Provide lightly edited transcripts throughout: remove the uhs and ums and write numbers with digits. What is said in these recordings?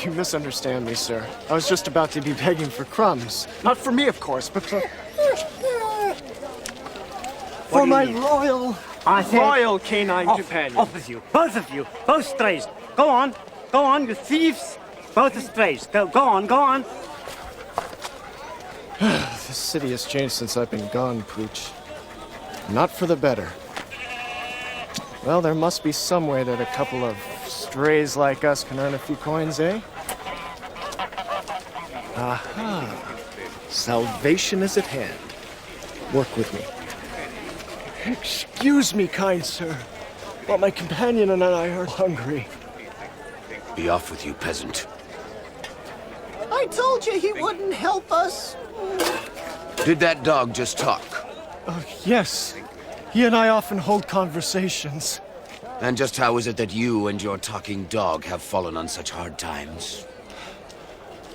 You misunderstand me, sir. I was just about to be begging for crumbs. Not for me, of course, but for my royal canine companion. Off with you, both strays. Go on, you thieves. Both strays. Go on. This city has changed since I've been gone, Pooch. Not for the better. Well, there must be some way that a couple of strays like us can earn a few coins, eh? Aha. Salvation is at hand. Work with me. Excuse me, kind sir, but my companion and I are hungry. Be off with you, peasant. I told you he wouldn't help us. Did that dog just talk? Yes. He and I often hold conversations. And just how is it that you and your talking dog have fallen on such hard times?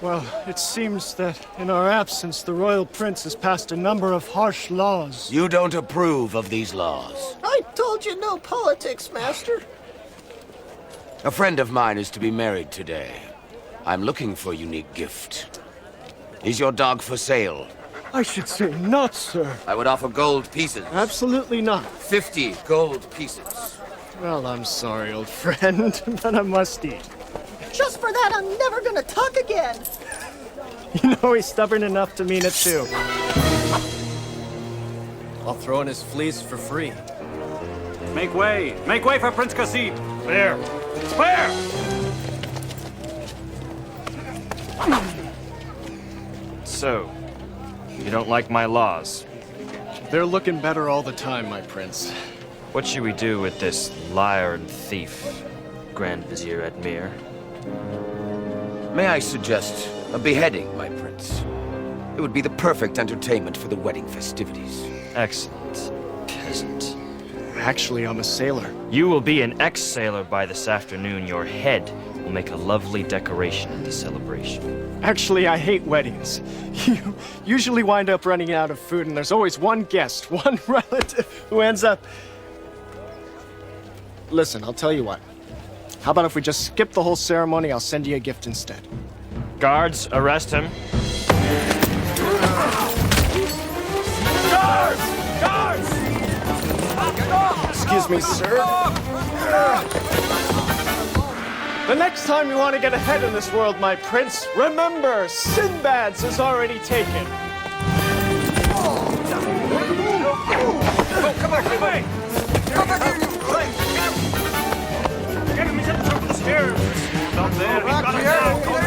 Well, it seems that in our absence, the royal prince has passed a number of harsh laws. You don't approve of these laws. I told you no politics, Master. A friend of mine is to be married today. I'm looking for a unique gift. Is your dog for sale? I should say not, sir. I would offer gold pieces. Absolutely not. 50 gold pieces. Well, I'm sorry, old friend, but I must eat. Just for that, I'm never gonna talk again. You know he's stubborn enough to mean it, too. I'll throw in his fleece for free. Make way for Prince Qasid. Clear. So, you don't like my laws? They're looking better all the time, my prince. What should we do with this liar and thief, Grand Vizier Admir? May I suggest a beheading, my prince? It would be the perfect entertainment for the wedding festivities. Excellent, peasant. Actually, I'm a sailor. You will be an ex-sailor by this afternoon. Your head will make a lovely decoration at the celebration. Actually, I hate weddings. You usually wind up running out of food, and there's always one guest, one relative, who ends up... Listen, I'll tell you what. How about if we just skip the whole ceremony? I'll send you a gift instead. Guards, arrest him. Guards! Excuse me, sir. The next time you want to get ahead in this world, my prince, remember, Sinbad's is already taken. Oh, come back, away! Come back here, you! Get him, he's at the top of the stairs! Stop there, he's got him now! Go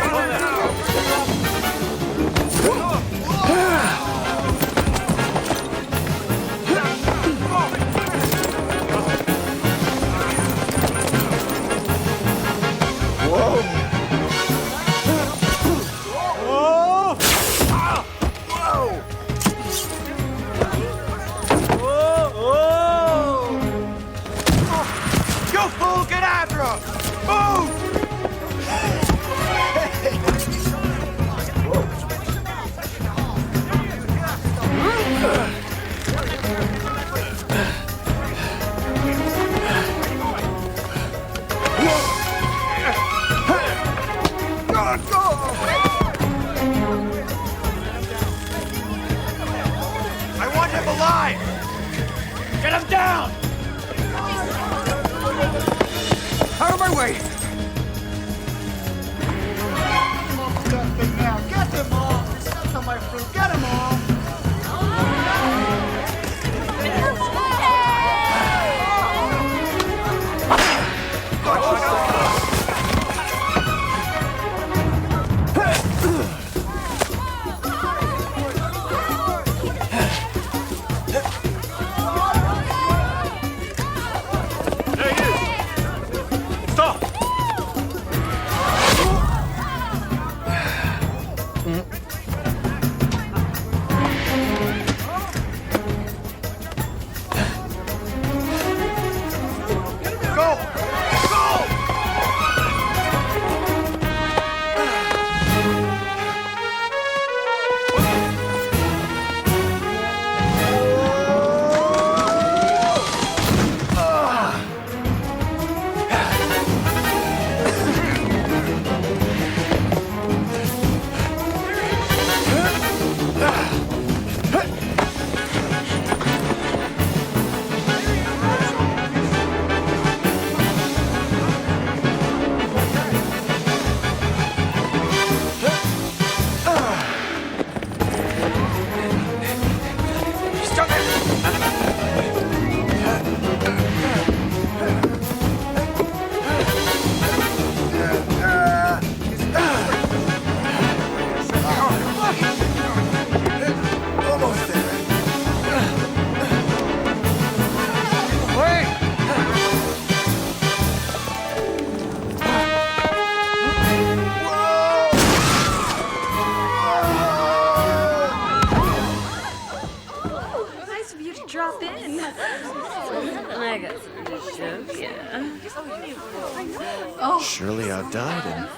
Surely I've died and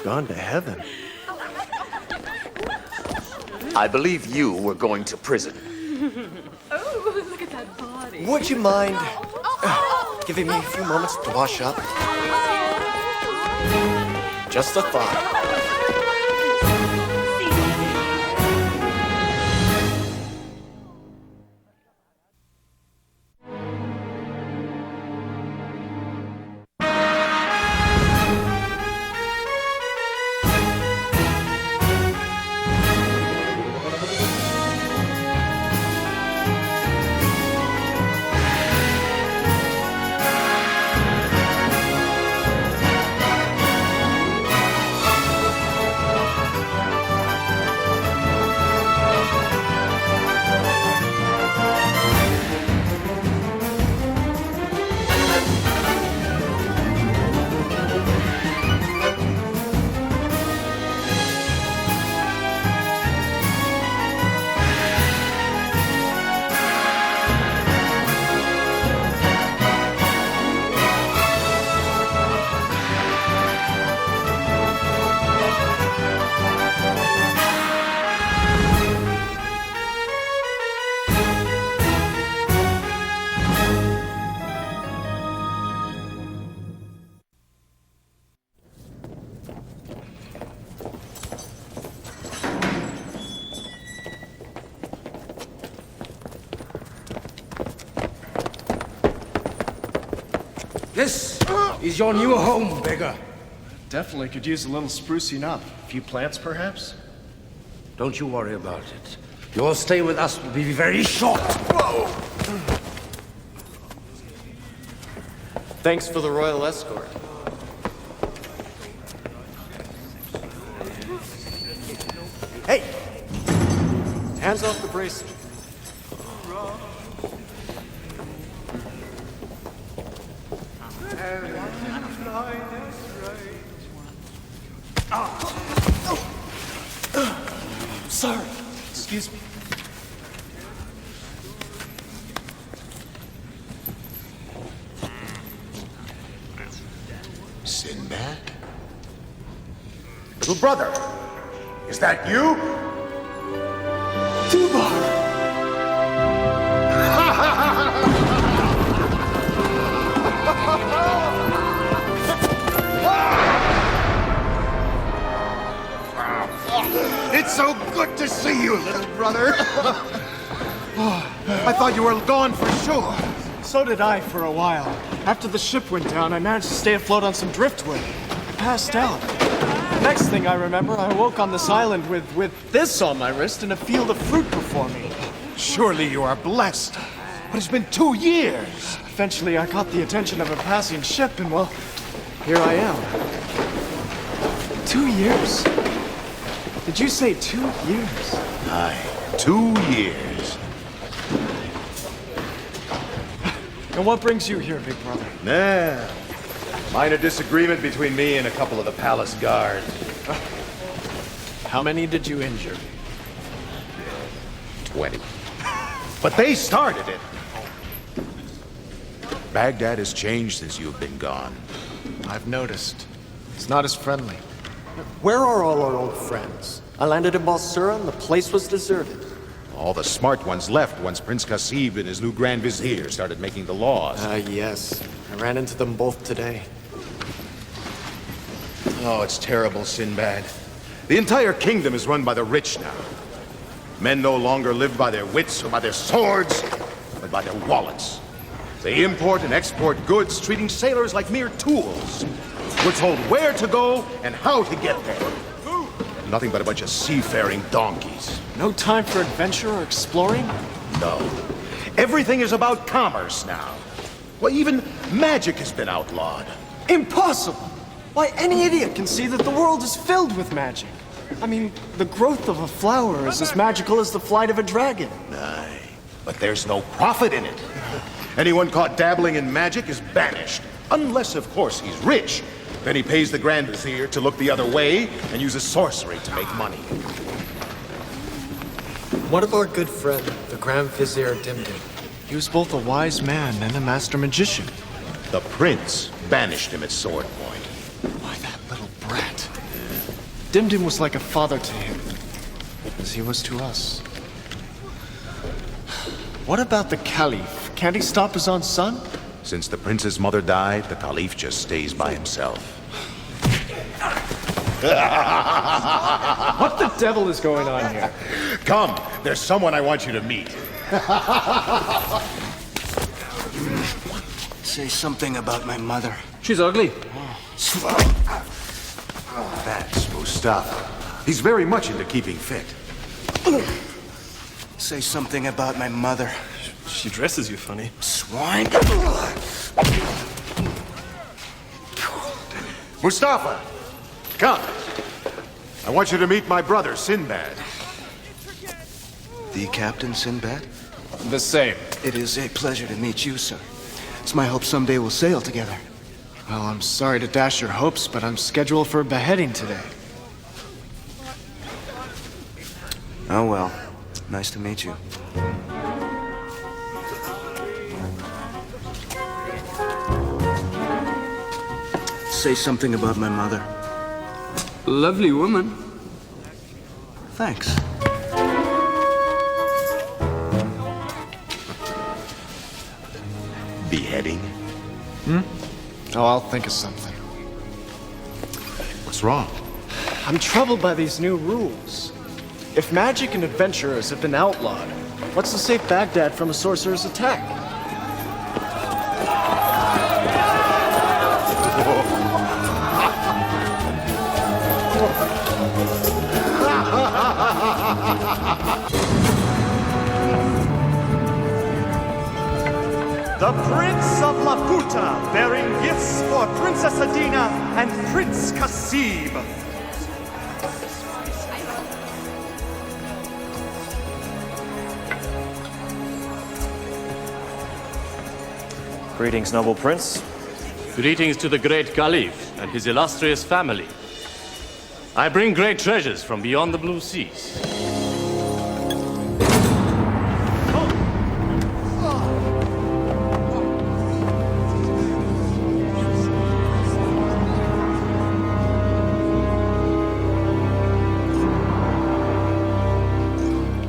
gone to heaven. I believe you were going to prison. Oh, look at that body. Would you mind giving me a few moments to wash up? Just a thought. This is your new home, beggar. Definitely could use a little sprucing up. A few plants, perhaps? Don't you worry about it. Your stay with us will be very short. Thanks for the royal escort. Hey! Hands off the bracelet. Sorry. Excuse me. Sinbad? Little brother, is that you? It's so good to see you, little brother. I thought you were gone for sure. So did I for a while. After the ship went down, I managed to stay afloat on some driftwood. I passed out. Next thing I remember, I woke on this island with this on my wrist and a field of fruit before me. Surely you are blessed. But it's been 2 years. Eventually, I caught the attention of a passing ship, and well, here I am. 2 years? Did you say 2 years? Aye, 2 years. And what brings you here, big brother? Nah. Minor disagreement between me and a couple of the palace guards. How many did you injure? 20. But they started it. Baghdad has changed since you've been gone. I've noticed. It's not as friendly. Where are all our old friends? I landed in Balsura and the place was deserted. All the smart ones left once Prince Qasib and his new Grand Vizier started making the laws. Yes. I ran into them both today. Oh, it's terrible, Sinbad. The entire kingdom is run by the rich now. Men no longer live by their wits or by their swords, but by their wallets. They import and export goods, treating sailors like mere tools. We're told where to go and how to get there. Nothing but a bunch of seafaring donkeys. No time for adventure or exploring? No. Everything is about commerce now. Well, even magic has been outlawed. Impossible! Why, any idiot can see that the world is filled with magic. I mean, the growth of a flower is as magical as the flight of a dragon. Aye, but there's no profit in it. Anyone caught dabbling in magic is banished. Unless, of course, he's rich. Then he pays the Grand Vizier to look the other way and uses sorcery to make money. What of our good friend, the Grand Vizier Dimdim? He was both a wise man and a master magician. The prince banished him at sword point. Dimdim was like a father to him, as he was to us. What about the Caliph? Can't he stop his own son? Since the prince's mother died, the Caliph just stays by himself. What the devil is going on here? Come, there's someone I want you to meet. Say something about my mother. She's ugly. That's Mustafa. He's very much into keeping fit. Say something about my mother. She dresses you funny. Swine. Mustafa, come. I want you to meet my brother, Sinbad. The Captain Sinbad? The same. It is a pleasure to meet you, sir. It's my hope someday we'll sail together. Well, I'm sorry to dash your hopes, but I'm scheduled for a beheading today. Oh well. Nice to meet you. Say something about my mother. Lovely woman. Thanks. Beheading? Oh, I'll think of something. What's wrong? I'm troubled by these new rules. If magic and adventurers have been outlawed, what's to save Baghdad from a sorcerer's attack? The Prince of Laputa, bearing gifts for Princess Adina and Prince Kasib. Greetings, noble prince. Greetings to the great Caliph and his illustrious family. I bring great treasures from beyond the blue seas.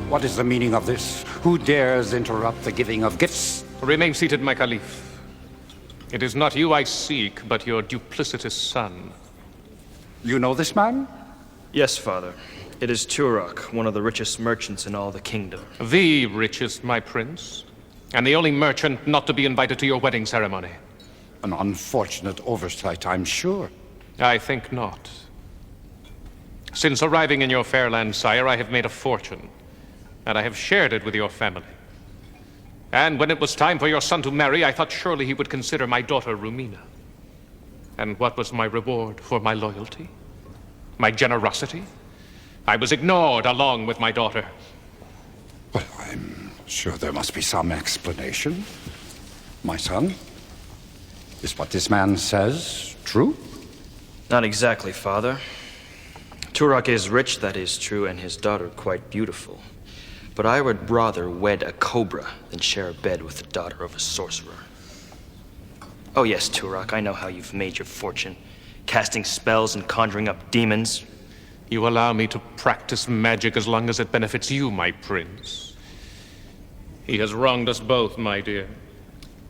What is the meaning of this? Who dares interrupt the giving of gifts? Remain seated, my Caliph. It is not you I seek, but your duplicitous son. You know this man? Yes, father. It is Turok, one of the richest merchants in all the kingdom. The richest, my prince. And the only merchant not to be invited to your wedding ceremony. An unfortunate oversight, I'm sure. I think not. Since arriving in your fair land, sire, I have made a fortune. And I have shared it with your family. And when it was time for your son to marry, I thought surely he would consider my daughter Rumina. And what was my reward for my loyalty? My generosity? I was ignored along with my daughter. Well, I'm sure there must be some explanation. My son, is what this man says true? Not exactly, father. Turok is rich, that is true, and his daughter quite beautiful. But I would rather wed a cobra than share a bed with the daughter of a sorcerer. Oh yes, Turok, I know how you've made your fortune, casting spells and conjuring up demons. You allow me to practice magic as long as it benefits you, my prince. He has wronged us both, my dear.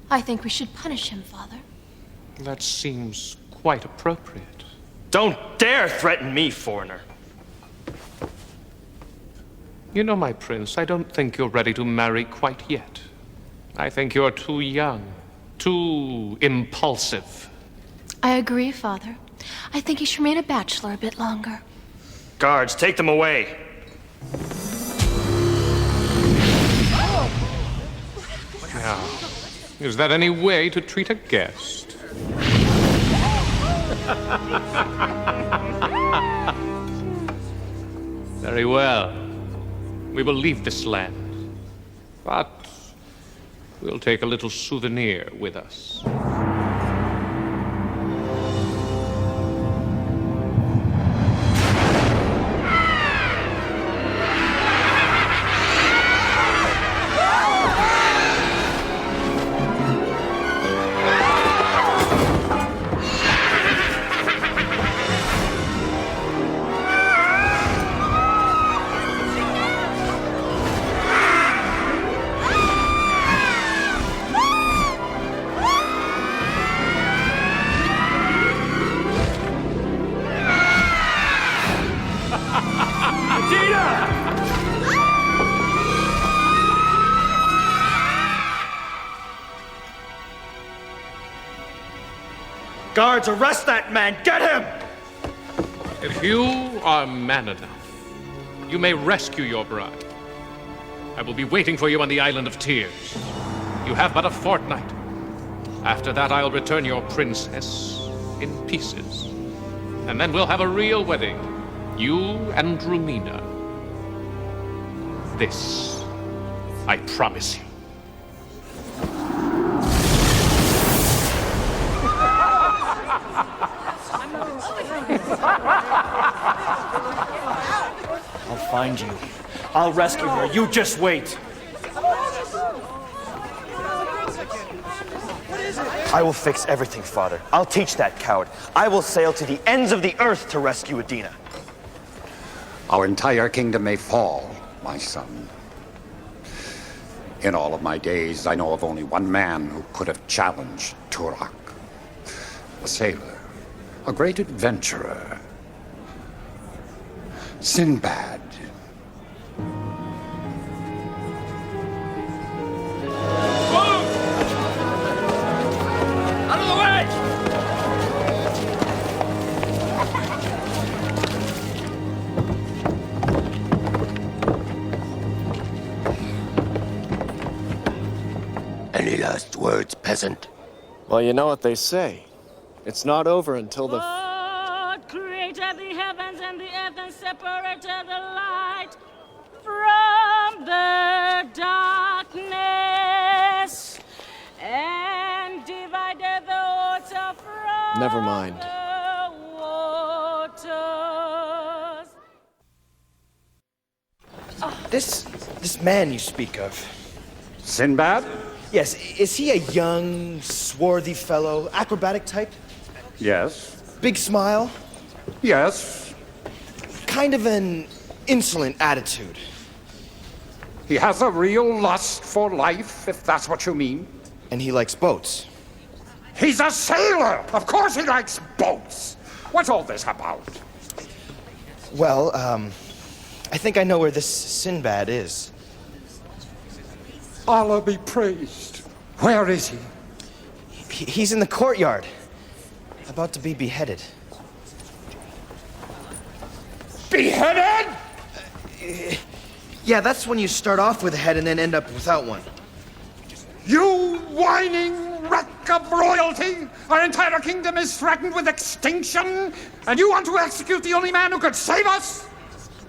I think we should punish him, Father. That seems quite appropriate. Don't dare threaten me, foreigner. You know, my prince, I don't think you're ready to marry quite yet. I think you're too young, too impulsive. I agree, Father. I think he should remain a bachelor a bit longer. Guards, take them away. Now, is that any way to treat a guest? Very well. We will leave this land, but we'll take a little souvenir with us. Guards, arrest that man! Get him! If you are man enough, you may rescue your bride. I will be waiting for you on the Island of Tears. You have but a fortnight. After that, I'll return your princess in pieces. And then we'll have a real wedding. You and Rumina. This, I promise you. I'll find you. I'll rescue her. You just wait. I will fix everything, Father. I'll teach that coward. I will sail to the ends of the earth to rescue Adina. Our entire kingdom may fall, my son. In all of my days, I know of only one man who could have challenged Turak. A sailor, a great adventurer. Sinbad. Out of the way! Any last words, peasant? Well, you know what they say. It's not over until the... God created the heavens and the earth and separated the light from the darkness and divided the water from Never mind. the waters. This man you speak of. Sinbad? Yes, is he a young, swarthy fellow, acrobatic type? Yes. Big smile? Yes. Kind of an insolent attitude. He has a real lust for life, if that's what you mean. And he likes boats. He's a sailor! Of course he likes boats! What's all this about? Well, I think I know where this Sinbad is. Allah be praised. Where is he? He's in the courtyard, about to be beheaded. Beheaded? Yeah, that's when you start off with a head and then end up without one. You whining wreck of royalty! Our entire kingdom is threatened with extinction, and you want to execute the only man who could save us?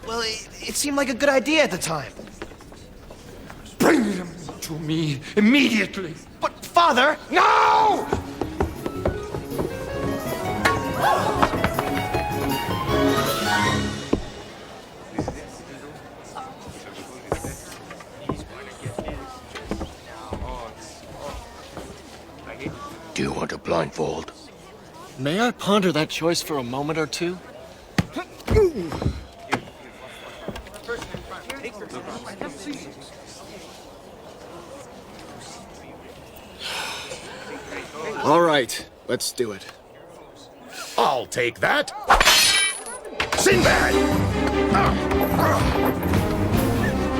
Well, it seemed like a good idea at the time. Bring him to me immediately. But, Father! No! Do you want a blindfold? May I ponder that choice for a moment or two? All right, let's do it. I'll take that. Sinbad!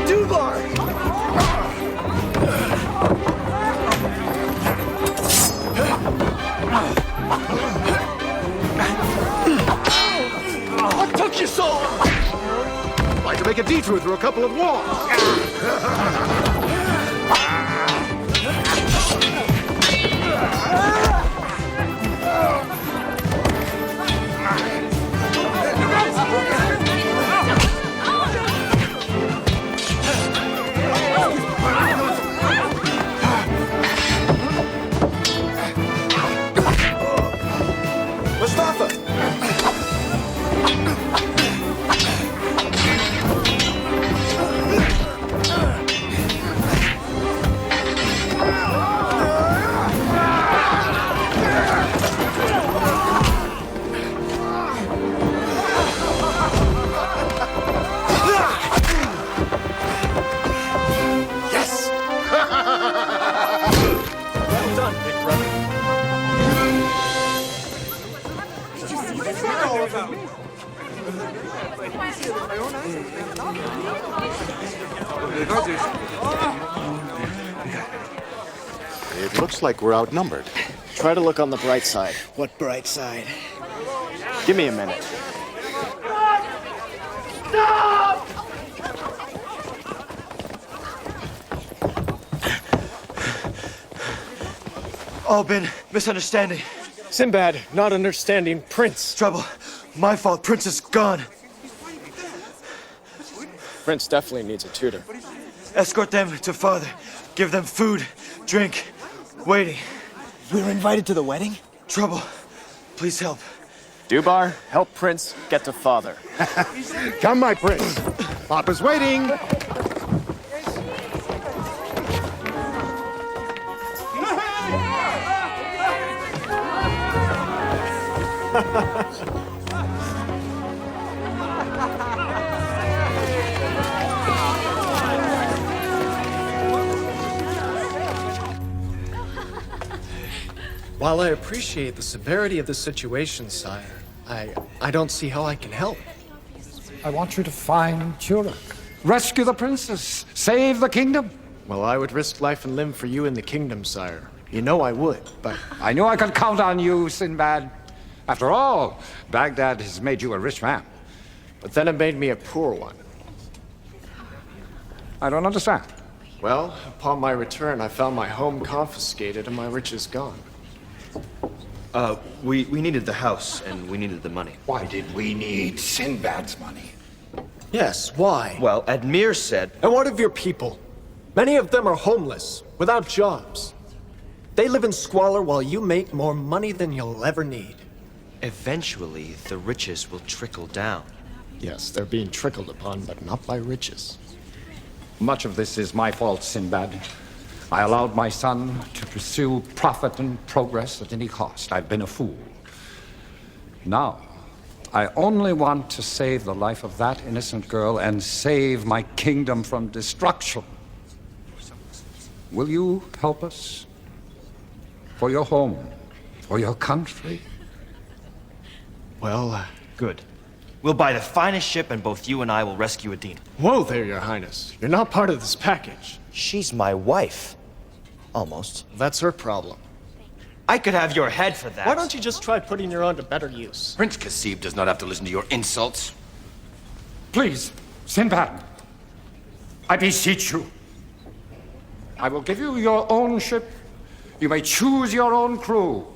Dubar! What took you so long? Like to make a detour through a couple of walls. It looks like we're outnumbered. Try to look on the bright side. What bright side? Give me a minute. Stop! All been misunderstanding. Sinbad, not understanding Prince. Trouble. My fault. Prince is gone. Prince definitely needs a tutor. Escort them to father. Give them food, drink, waiting. We were invited to the wedding? Trouble. Please help. Dubar, help Prince get to father. Come, my prince. Papa's waiting. While I appreciate the severity of the situation, sire, I don't see how I can help. I want you to find Turok. Rescue the princess. Save the kingdom. Well, I would risk life and limb for you in the kingdom, sire. You know I would, but... I knew I could count on you, Sinbad. After all, Baghdad has made you a rich man. But then it made me a poor one. I don't understand. Well, upon my return, I found my home confiscated and my riches gone. We needed the house, and we needed the money. Why did we need Sinbad's money? Yes, why? Well, Admir said... And what of your people? Many of them are homeless, without jobs. They live in squalor while you make more money than you'll ever need. Eventually, the riches will trickle down. Yes, they're being trickled upon, but not by riches. Much of this is my fault, Sinbad. I allowed my son to pursue profit and progress at any cost. I've been a fool. Now, I only want to save the life of that innocent girl and save my kingdom from destruction. Will you help us? For your home, for your country? Well, Good. We'll buy the finest ship, and both you and I will rescue Adina. Whoa there, Your Highness. You're not part of this package. She's my wife. Almost. That's her problem. I could have your head for that. Why don't you just try putting her on to better use? Prince Kasib does not have to listen to your insults. Please, Sinbad, I beseech you. I will give you your own ship. You may choose your own crew.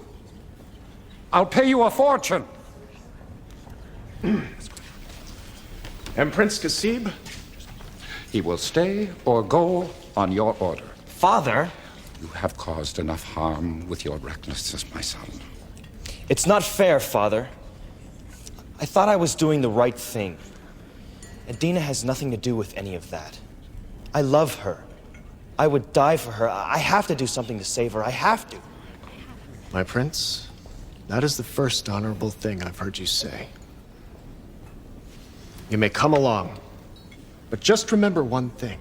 I'll pay you a fortune. And Prince Kasib? He will stay or go on your order. Father? You have caused enough harm with your recklessness, my son. It's not fair, Father. I thought I was doing the right thing. Adina has nothing to do with any of that. I love her. I would die for her. I have to do something to save her. I have to. My prince, that is the first honorable thing I've heard you say. You may come along, but just remember one thing.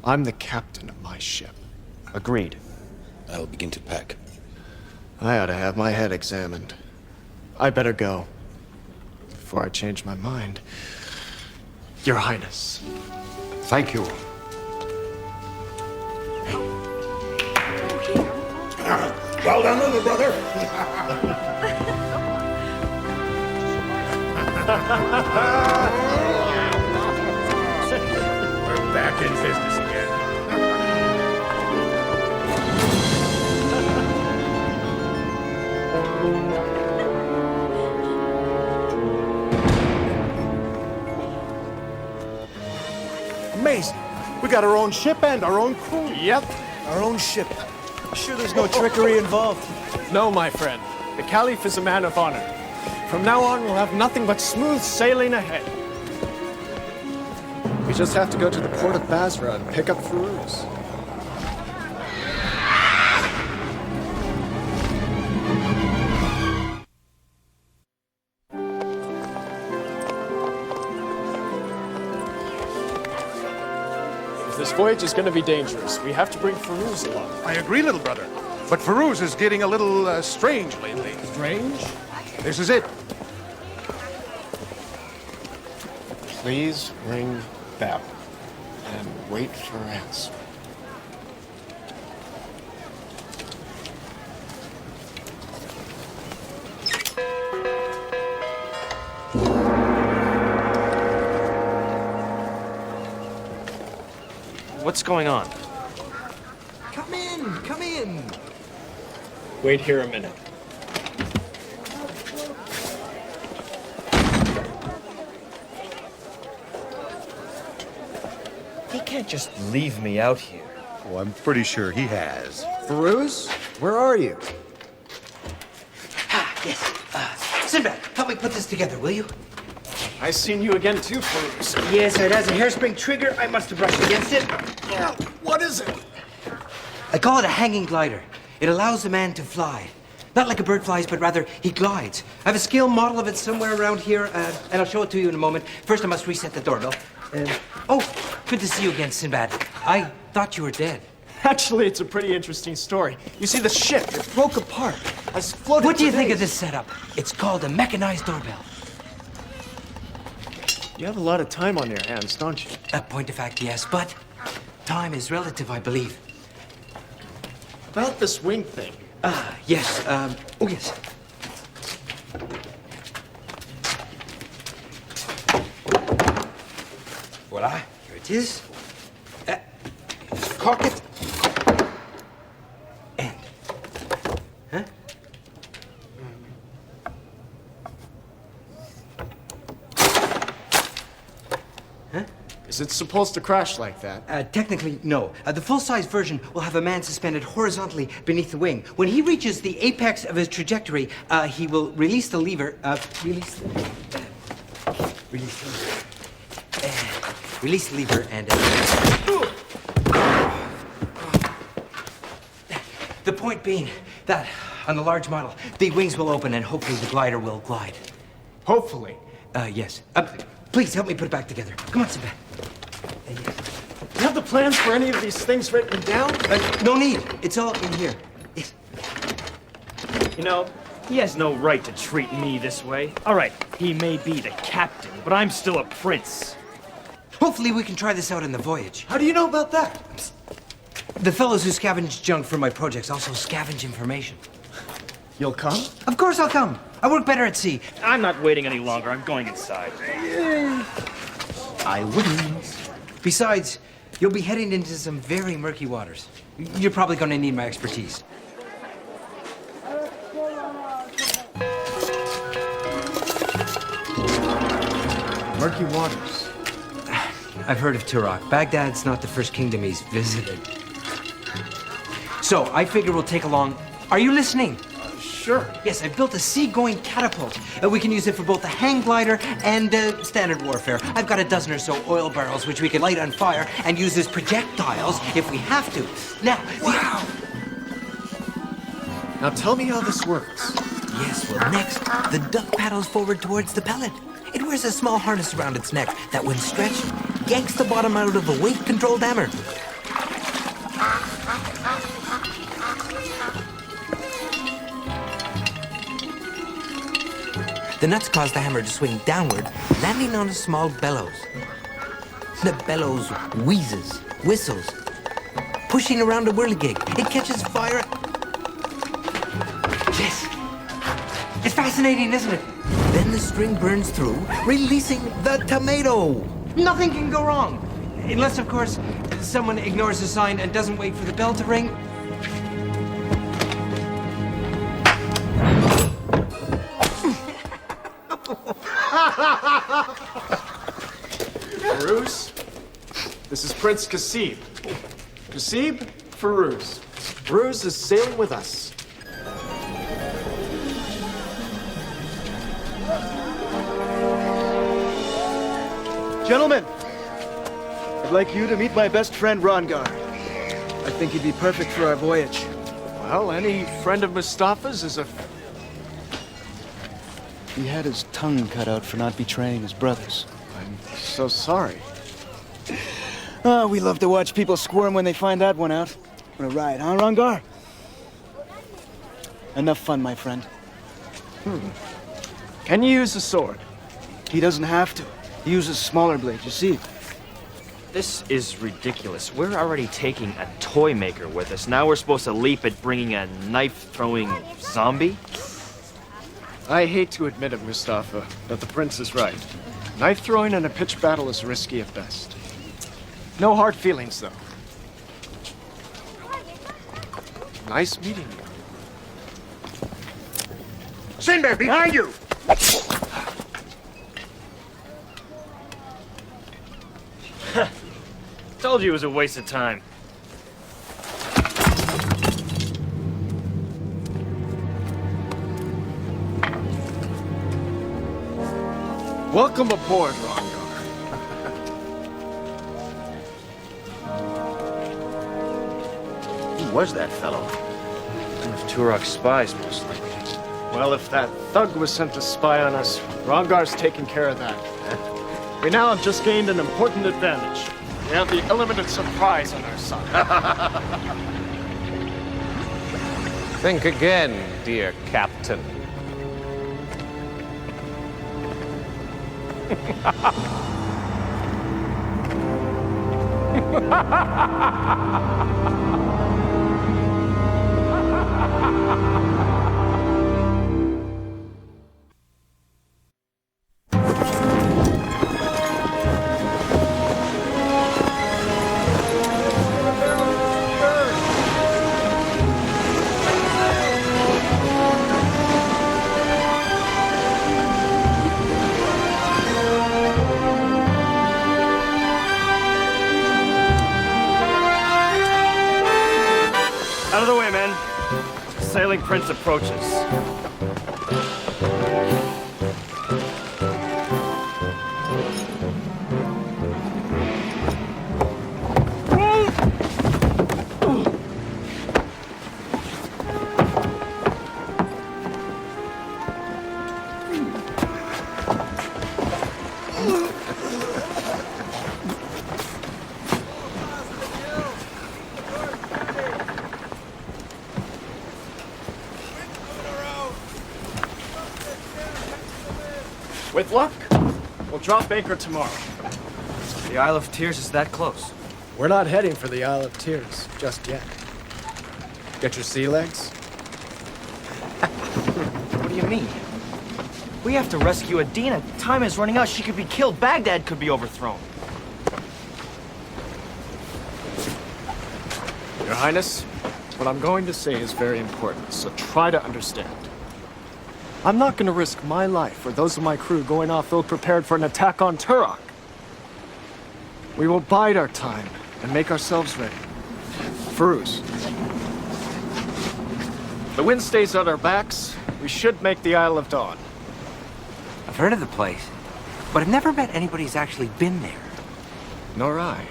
I'm the captain of my ship. Agreed. I will begin to pack. I ought to have my head examined. I better go. Before I change my mind. Your Highness. Thank you. Well done, little brother. We're back in business again. Amazing. We got our own ship and our own crew. Yep. Our own ship. Sure there's no trickery involved? No, my friend. The Caliph is a man of honor. From now on, we'll have nothing but smooth sailing ahead. We just have to go to the port of Basra and pick up Firuz. If this voyage is going to be dangerous, we have to bring Firuz along. I agree, little brother. But Firuz is getting a little strange lately. Strange? This is it. Please ring bell and wait for answer. What's going on? Come in. Wait here a minute. He can't just leave me out here. Oh, I'm pretty sure he has. Bruce, where are you? Yes. Sinbad, help me put this together, will you? I seen you again too, Bruce. Yes, it has a hairspring trigger. I must have brushed against it. What is it? I call it a hanging glider. It allows a man to fly. Not like a bird flies, but rather he glides. I have a scale model of it somewhere around here, and I'll show it to you in a moment. First, I must reset the doorbell. Oh, good to see you again, Sinbad. I thought you were dead. Actually, it's a pretty interesting story. You see, the ship, it broke apart. I was floating. What do you think of this setup? It's called a mechanized doorbell. You have a lot of time on your hands, don't you? Point of fact, yes, but time is relative, I believe. About this wing thing. Yes. Oh, yes. Voila, here it is. Cock it. And. Huh? Huh? Is it supposed to crash like that? Technically, no. The full-size version will have a man suspended horizontally beneath the wing. When he reaches the apex of his trajectory, he will release the lever. Release the lever and. The point being that on the large model, the wings will open and hopefully the glider will glide. Hopefully. Yes. Please help me put it back together. Come on, Sinbad. Do you have the plans for any of these things written down? No need. It's all in here. Yes. You know, he has no right to treat me this way. All right, he may be the captain, but I'm still a prince. Hopefully we can try this out in the voyage. How do you know about that? The fellows who scavenge junk for my projects also scavenge information. You'll come? Of course I'll come. I work better at sea. I'm not waiting any longer. I'm going inside. I wouldn't. Besides, you'll be heading into some very murky waters. You're probably going to need my expertise. Murky waters. I've heard of Turok. Baghdad's not the first kingdom he's visited. So, I figure we'll take along... Are you listening? Sure. Yes, I built a sea-going catapult. We can use it for both the hang glider and standard warfare. I've got a dozen or so oil barrels which we can light on fire and use as projectiles if we have to. Now... Wow! Now tell me how this works. Yes, well, next, the duck paddles forward towards the pellet. It wears a small harness around its neck that, when stretched, yanks the bottom out of the weight-controlled hammer. The nuts cause the hammer to swing downward, landing on a small bellows. The bellows wheezes, whistles, pushing around a whirligig. It catches fire. Yes. It's fascinating, isn't it? Then the string burns through, releasing the tomato. Nothing can go wrong. Unless, of course, someone ignores the sign and doesn't wait for the bell to ring. Farouz, this is Prince Kasib. Kasib, Farouz. Farouz is sailing with us. Gentlemen, I'd like you to meet my best friend, Rongar. I think he'd be perfect for our voyage. Well, any friend of Mustafa's is a... He had his tongue cut out for not betraying his brothers. I'm so sorry. Oh, we love to watch people squirm when they find that one out. What a ride, huh, Rongar? Enough fun, my friend. Can you use a sword? He doesn't have to. He uses smaller blades, you see. This is ridiculous. We're already taking a toy maker with us. Now we're supposed to leap at bringing a knife-throwing zombie? I hate to admit it, Mustafa, but the prince is right. Knife throwing in a pitched battle is risky at best. No hard feelings, though. Nice meeting you. Sinbad, behind you! Told you it was a waste of time. Welcome aboard, Rongar. Who was that fellow? One of Turok's spies, most likely. Well, if that thug was sent to spy on us, Rongar's taking care of that. We now have just gained an important advantage. We have the element of surprise on our side. Think again, dear Captain. Out of the way, men. Sailing Prince approaches. With luck, we'll drop anchor tomorrow. The Isle of Tears is that close. We're not heading for the Isle of Tears just yet. Get your sea legs? What do you mean? We have to rescue Adina. Time is running out. She could be killed. Baghdad could be overthrown. Your Highness, what I'm going to say is very important, so try to understand. I'm not going to risk my life or those of my crew going off ill-prepared for an attack on Turok. We will bide our time and make ourselves ready. Firuz. The wind stays at our backs. We should make the Isle of Dawn. I've heard of the place, but I've never met anybody who's actually been there. Nor I.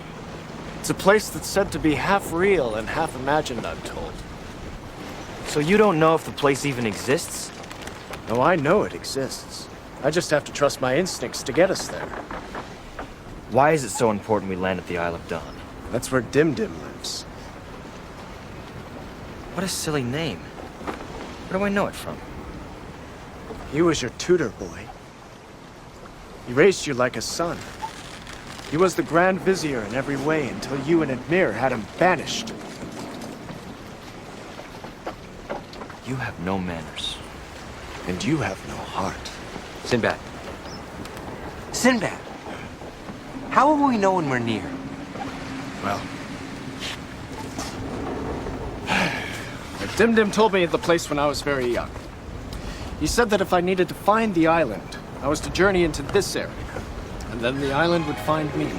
It's a place that's said to be half real and half imagined, I'm told. So you don't know if the place even exists? No, I know it exists. I just have to trust my instincts to get us there. Why is it so important we land at the Isle of Dawn? That's where Dim Dim lives. What a silly name. Where do I know it from? He was your tutor, boy. He raised you like a son. He was the Grand Vizier in every way until you and Admir had him banished. You have no manners. And you have no heart. Sinbad. Sinbad! How will we know when we're near? Well... Dim Dim told me of the place when I was very young. He said that if I needed to find the island, I was to journey into this area, and then the island would find me.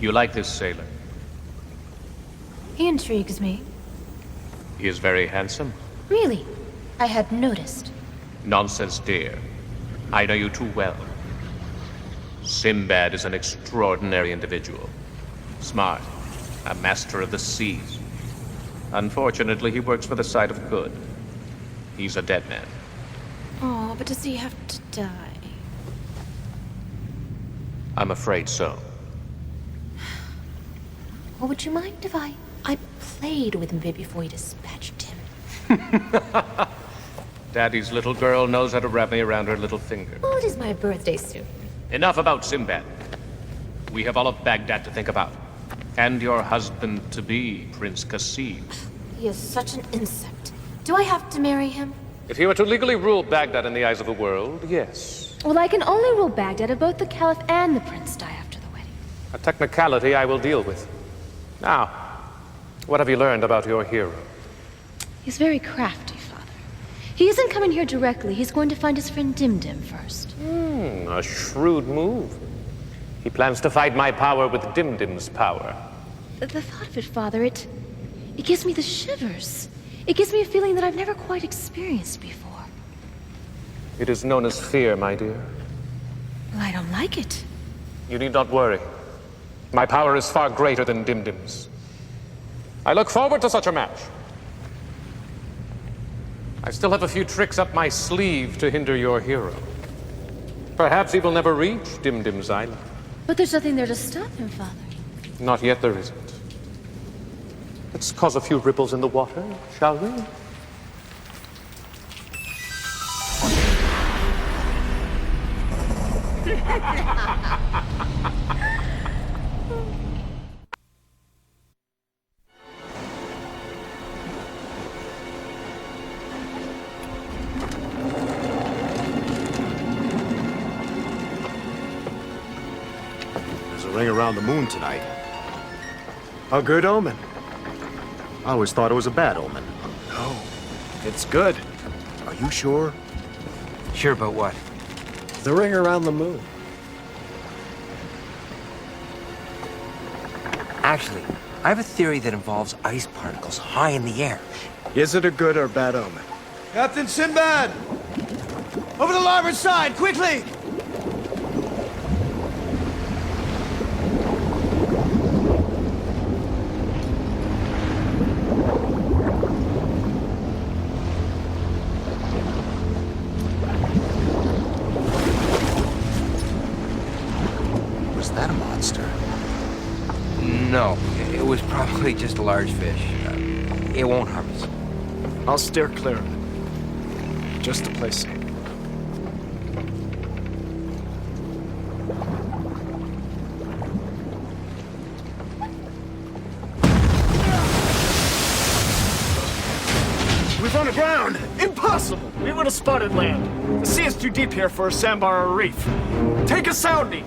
You like this sailor? He intrigues me. He is very handsome. Really? I hadn't noticed. Nonsense, dear. I know you too well. Sinbad is an extraordinary individual. Smart. A master of the seas. Unfortunately, he works for the side of good. He's a dead man. Oh, but does he have to die? I'm afraid so. Well, would you mind if I played with him a bit before you dispatched him? Daddy's little girl knows how to wrap me around her little finger. Oh, it is my birthday soon. Enough about Sinbad. We have all of Baghdad to think about. And your husband-to-be, Prince Qasim. He is such an insect. Do I have to marry him? If he were to legally rule Baghdad in the eyes of the world, yes. Well, I can only rule Baghdad if both the Caliph and the Prince die after the wedding. A technicality I will deal with. Now, what have you learned about your hero? He's very crafty, Father. He isn't coming here directly. He's going to find his friend Dimdim first. A shrewd move. He plans to fight my power with Dimdim's power. The thought of it, Father, it gives me the shivers. It gives me a feeling that I've never quite experienced before. It is known as fear, my dear. Well, I don't like it. You need not worry. My power is far greater than Dimdim's. I look forward to such a match. I still have a few tricks up my sleeve to hinder your hero. Perhaps he will never reach Dimdim's island. But there's nothing there to stop him, Father. Not yet there isn't. Let's cause a few ripples in the water, shall we? There's a ring around the moon tonight. A good omen. I always thought it was a bad omen. No, it's good. Are you sure? Sure about what? The ring around the moon. Actually, I have a theory that involves ice particles high in the air. Is it a good or bad omen? Captain Sinbad! Over the larboard side, quickly! Was that a monster? No, it was probably just a large fish. It won't harm us. I'll steer clear of it. Just to play safe. We've run aground! Impossible! We would have spotted land. The sea is too deep here for a sandbar or a reef. Take a sounding!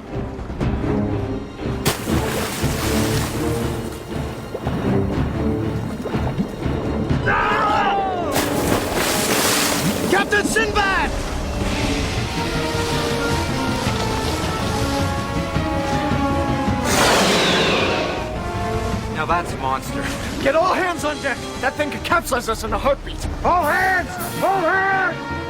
Captain Sinbad! Now that's a monster. Get all hands on deck! That thing could capsize us in a heartbeat! All hands! All hands!